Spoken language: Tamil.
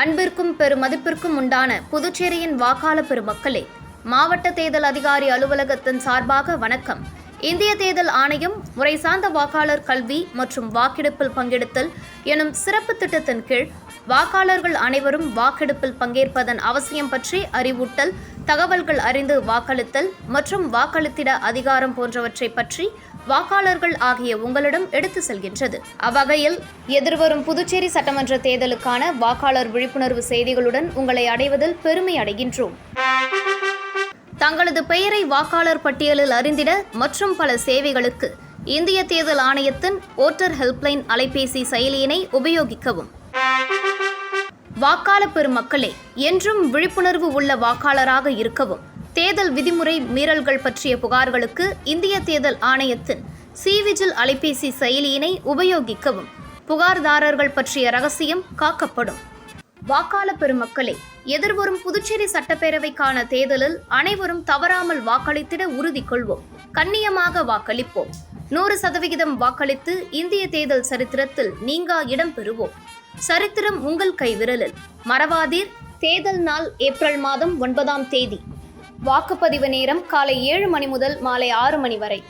அன்பிற்கும் பெருமதிப்பிற்கும் உண்டான புதுச்சேரியின் வாக்காளர் பெருமக்களே, மாவட்ட தேர்தல் அதிகாரி அலுவலகத்தின் சார்பாக வணக்கம். இந்திய தேர்தல் ஆணையம் முறை சார்ந்த வாக்காளர் கல்வி மற்றும் வாக்கெடுப்பில் பங்கெடுத்தல் எனும் சிறப்பு திட்டத்தின் கீழ் வாக்காளர்கள் அனைவரும் வாக்கெடுப்பில் பங்கேற்பதன் அவசியம் பற்றி அறிவூட்டல், தகவல்கள் அறிந்து வாக்களித்தல் மற்றும் வாக்களித்திட அதிகாரம் போன்றவற்றை பற்றி வாக்காளர்கள் ஆகிய உங்களிடம் எடுத்து செல்கின்றது. அவ்வகையில் எதிர்வரும் புதுச்சேரி சட்டமன்ற தேர்தலுக்கான வாக்காளர் விழிப்புணர்வு செய்திகளுடன் உங்களை அடைவதில் பெருமை அடைகின்றோம். தங்களது பெயரை வாக்காளர் பட்டியலில் அறிந்திட மற்றும் பல சேவைகளுக்கு இந்திய தேர்தல் ஆணையத்தின் ஓட்டர் ஹெல்ப்லைன் அலைபேசி செயலியினை உபயோகிக்கவும். வாக்காளர் பெருமக்களே, என்றும் விழிப்புணர்வு உள்ள வாக்காளராக இருக்கவும். தேர்தல் விதிமுறை மீறல்கள் பற்றிய புகார்களுக்கு இந்திய தேர்தல் ஆணையத்தின் சி-விஜில் அலைபேசி செயலியினை உபயோகிக்கவும். புகார்தாரர்கள் பற்றிய ரகசியம் காக்கப்படும். வாக்காளர் பெருமக்களே, எதிர்வரும் புதுச்சேரி சட்டப்பேரவைக்கான தேர்தலில் அனைவரும் தவறாமல் வாக்களித்திட உறுதி கொள்வோம். கண்ணியமாக வாக்களிப்போம். 100% வாக்களித்து இந்திய தேர்தல் சரித்திரத்தில் நீங்கா இடம் பெறுவோம். சரித்திரம் உங்கள் கைவிரலில். மறவாதீர். தேர்தல் நாள் ஏப்ரல் மாதம் 9ஆம் தேதி. வாக்குப்பதிவு நேரம் காலை 7 மணி முதல் மாலை 6 மணி வரை.